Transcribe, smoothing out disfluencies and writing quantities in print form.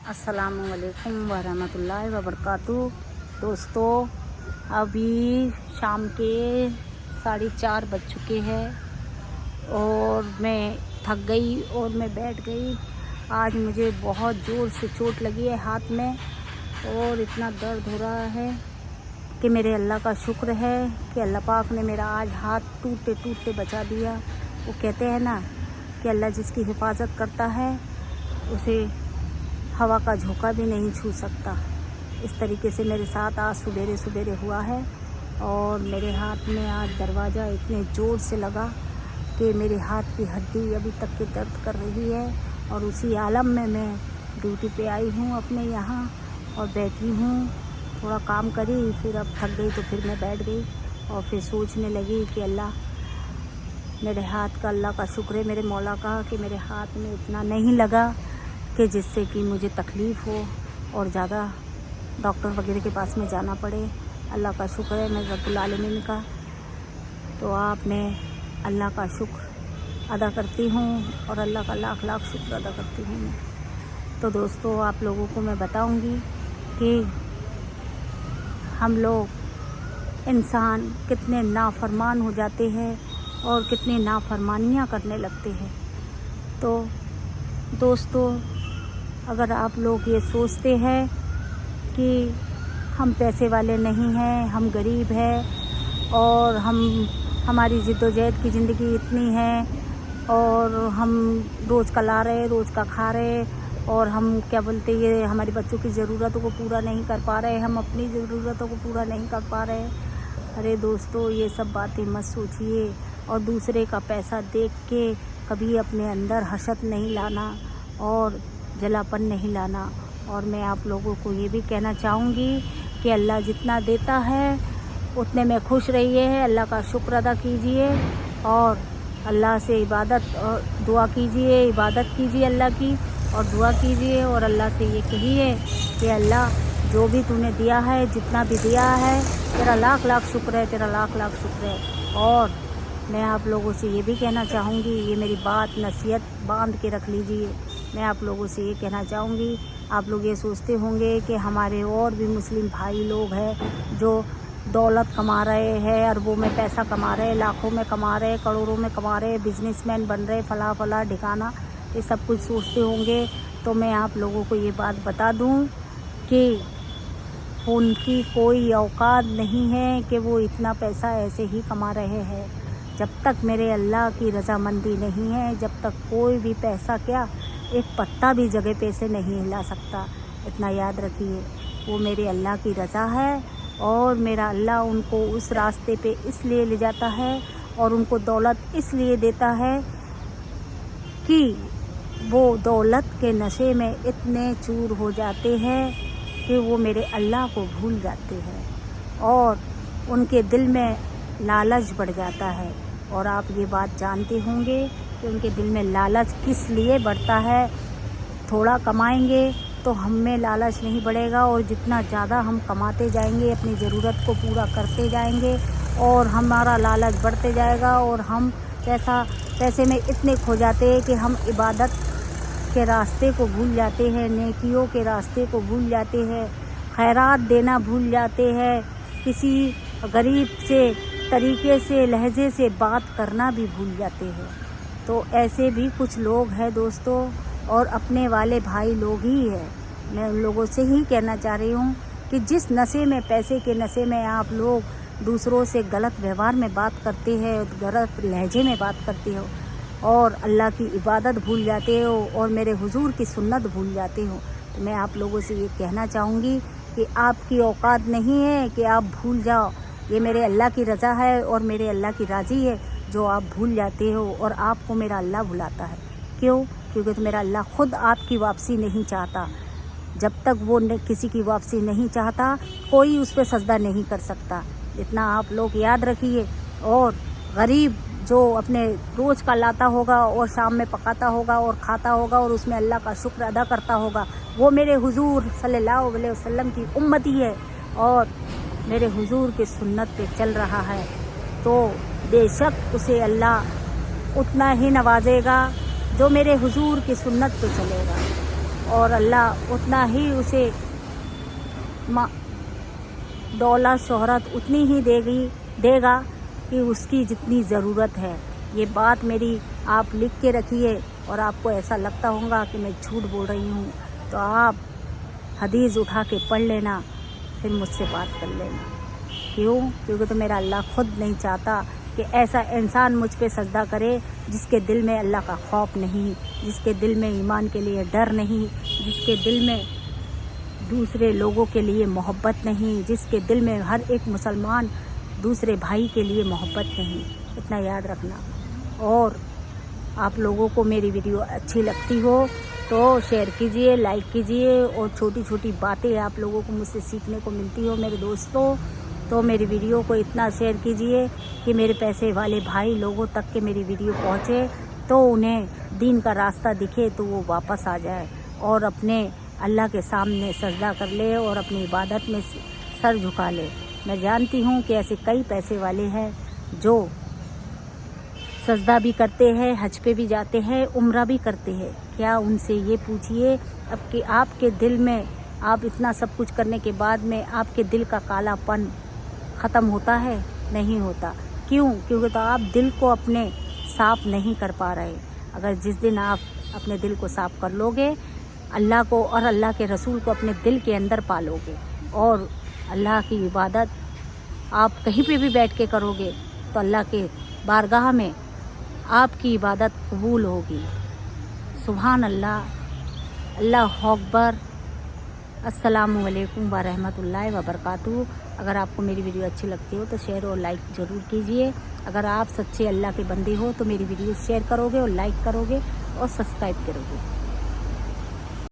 अस्सलामुअलैकुम वरहमतुल्लाहि वबरकातुहू। दोस्तों, अभी शाम के 4:30 बज चुके हैं और मैं थक गई और मैं बैठ गई। आज मुझे बहुत ज़ोर से चोट लगी है हाथ में और इतना दर्द हो रहा है कि मेरे अल्लाह का शुक्र है कि अल्लाह पाक ने मेरा आज हाथ टूटते टूटते बचा दिया। वो कहते हैं ना कि अल्लाह जिसकी हिफाजत करता है उसे हवा का झोंका भी नहीं छू सकता। इस तरीके से मेरे साथ आज सुबेरे सुबेरे हुआ है और मेरे हाथ में आज दरवाज़ा इतने ज़ोर से लगा कि मेरे हाथ की हड्डी अभी तक के दर्द कर रही है। और उसी आलम में मैं ड्यूटी पे आई हूँ अपने यहाँ और बैठी हूँ। थोड़ा काम करी, फिर अब थक गई तो फिर मैं बैठ गई और फिर सोचने लगी कि अल्लाह मेरे हाथ का, अल्लाह का शुक्र है मेरे मौला का कि मेरे हाथ में इतना नहीं लगा कि जिससे कि मुझे तकलीफ़ हो और ज़्यादा डॉक्टर वगैरह के पास में जाना पड़े। अल्लाह का शुक्र है मेरे रब्बुल आलमीन का। तो आप मैं अल्लाह का शुक्र अदा करती हूँ और अल्लाह का लाख लाख शुक्र अदा करती हूँ मैं। तो दोस्तों, आप लोगों को मैं बताऊँगी कि हम लोग इंसान कितने नाफरमान हो जाते हैं और कितनी नाफरमानियाँ करने लगते हैं। तो दोस्तों, अगर आप लोग ये सोचते हैं कि हम पैसे वाले नहीं हैं, हम गरीब हैं और हमारी जद्दोजहद की ज़िंदगी इतनी है और हम रोज़ का ला रहे, रोज़ का खा रहे और हम क्या बोलते ये हमारे बच्चों की ज़रूरतों को पूरा नहीं कर पा रहे, हम अपनी ज़रूरतों को पूरा नहीं कर पा रहे। अरे दोस्तों, ये सब बातें मत सोचिए और दूसरे का पैसा देख के कभी अपने अंदर हसद नहीं लाना और जलापन नहीं लाना। और मैं आप लोगों को ये भी कहना चाहूँगी कि अल्लाह जितना देता है उतने में खुश रहिए, अल्लाह का शुक्र अदा कीजिए और अल्लाह से इबादत और दुआ कीजिए, इबादत कीजिए अल्लाह की और दुआ कीजिए और अल्लाह से ये कहिए कि अल्लाह जो भी तूने दिया है, जितना भी दिया है, तेरा लाख लाख शुक्र है, तेरा लाख लाख शुक्र है। और मैं आप लोगों से ये भी कहना चाहूँगी, ये मेरी बात नसीहत बांध के रख लीजिए। मैं आप लोगों से ये कहना चाहूँगी, आप लोग ये सोचते होंगे कि हमारे और भी मुस्लिम भाई लोग हैं जो दौलत कमा रहे हैं, अरबों में पैसा कमा रहे, लाखों में कमा रहे, करोड़ों में कमा रहे, बिजनेसमैन बन रहे, फला फला ठिकाना, ये सब कुछ सोचते होंगे। तो मैं आप लोगों को ये बात बता दूं कि उनकी कोई औकात नहीं है कि वो इतना पैसा ऐसे ही कमा रहे हैं। जब तक मेरे अल्लाह की रज़ामंदी नहीं है, जब तक कोई भी पैसा क्या एक पत्ता भी जगह पे से नहीं हिला सकता। इतना याद रखिए, वो मेरे अल्लाह की रज़ा है और मेरा अल्लाह उनको उस रास्ते पे इसलिए ले जाता है और उनको दौलत इसलिए देता है कि वो दौलत के नशे में इतने चूर हो जाते हैं कि वो मेरे अल्लाह को भूल जाते हैं और उनके दिल में लालच बढ़ जाता है। और आप ये बात जानते होंगे कि उनके दिल में लालच किस लिए बढ़ता है। थोड़ा कमाएंगे तो हम में लालच नहीं बढ़ेगा और जितना ज़्यादा हम कमाते जाएंगे, अपनी ज़रूरत को पूरा करते जाएंगे और हमारा लालच बढ़ते जाएगा और हम पैसे में इतने खो जाते हैं कि हम इबादत के रास्ते को भूल जाते हैं, नेकियों के रास्ते को भूल जाते हैं, खैरात देना भूल जाते हैं, किसी गरीब से तरीके से लहजे से बात करना भी भूल जाते हैं। तो ऐसे भी कुछ लोग हैं दोस्तों और अपने वाले भाई लोग ही हैं। मैं उन लोगों से ही कहना चाह रही हूँ कि जिस नशे में, पैसे के नशे में आप लोग दूसरों से गलत व्यवहार में बात करते हैं, गलत लहजे में बात करते हो और अल्लाह की इबादत भूल जाते हो और मेरे हुजूर की सुन्नत भूल जाते हो, तो मैं आप लोगों से ये कहना चाहूँगी कि आपकी औकात नहीं है कि आप भूल जाओ। ये मेरे अल्लाह की रज़ा है और मेरे अल्लाह की राज़ी है जो आप भूल जाते हो और आपको मेरा अल्लाह भुलाता है। क्यों? क्योंकि तो मेरा अल्लाह ख़ुद आपकी वापसी नहीं चाहता। जब तक वो किसी की वापसी नहीं चाहता, कोई उस पर सजदा नहीं कर सकता। इतना आप लोग याद रखिए। और गरीब जो अपने रोज़ का लाता होगा और शाम में पकाता होगा और खाता होगा और उसमें अल्लाह का शुक्र अदा करता होगा, वो मेरे हुजूर सल्लल्लाहु अलैहि वसल्लम की उम्मती है और मेरे हुजूर के सुन्नत पे चल रहा है। तो बेशक उसे अल्लाह उतना ही नवाजेगा जो मेरे हुजूर की सुन्नत पे चलेगा। اور اللہ اتنا ہی اسے دولت شہرت اتنی ہی دے گا کہ اس کی جتنی ضرورت ہے. یہ بات میری آپ لکھ کے رکھیے، اور آپ کو ایسا لگتا ہوگا کہ میں جھوٹ بول رہی ہوں تو آپ حدیث اٹھا کے پڑھ لینا، پھر مجھ سے بات کر لینا. کیونکہ تو میرا اللہ خود نہیں چاہتا کہ ایسا انسان مجھ پہ سجدہ کرے جس کے دل میں اللہ کا خوف نہیں، جس کے دل میں ایمان کے لیے ڈر نہیں، جس کے دل میں دوسرے لوگوں کے لیے محبت نہیں، جس کے دل میں ہر ایک مسلمان دوسرے بھائی کے لیے محبت نہیں. اتنا یاد رکھنا. اور آپ لوگوں کو میری ویڈیو اچھی لگتی ہو تو شیئر کیجئے، لائک کیجئے، اور چھوٹی چھوٹی باتیں آپ لوگوں کو مجھ سے سیکھنے کو ملتی ہو میرے دوستوں، تو میری ویڈیو کو اتنا شیئر کیجئے کہ میرے پیسے والے بھائی لوگوں تک کہ میری ویڈیو پہنچے، تو انہیں دین کا راستہ دکھے تو وہ واپس آ جائے اور اپنے اللہ کے سامنے سجدہ کر لے اور اپنی عبادت میں سر جھکا لے. میں جانتی ہوں کہ ایسے کئی پیسے والے ہیں جو سجدہ بھی کرتے ہیں، حج پہ بھی جاتے ہیں، عمرہ بھی کرتے ہیں. کیا ان سے یہ پوچھئے اب کہ آپ کے دل میں، آپ اتنا سب کچھ کرنے کے بعد میں آپ کے دل کا کالا پن ختم ہوتا ہے؟ نہیں ہوتا. کیونکہ تو آپ دل کو اپنے صاف نہیں کر پا رہے. اگر جس دن آپ اپنے دل کو صاف کر لو گے، اللہ کو اور اللہ کے رسول کو اپنے دل کے اندر پالو گے، اور اللہ کی عبادت آپ کہیں پہ بھی بیٹھ کے کرو گے تو اللہ کے بارگاہ میں آپ کی عبادت قبول ہوگی. سبحان اللہ، اللہ اکبر. السلام علیکم ورحمۃ اللہ وبرکاتہ. اگر آپ کو میری ویڈیو اچھی لگتی ہو تو شیئر اور لائک ضرور کیجئے. اگر آپ سچے اللہ کے بندے ہو تو میری ویڈیو شیئر کرو گے اور لائک کرو گے اور سبسکرائب کرو گے.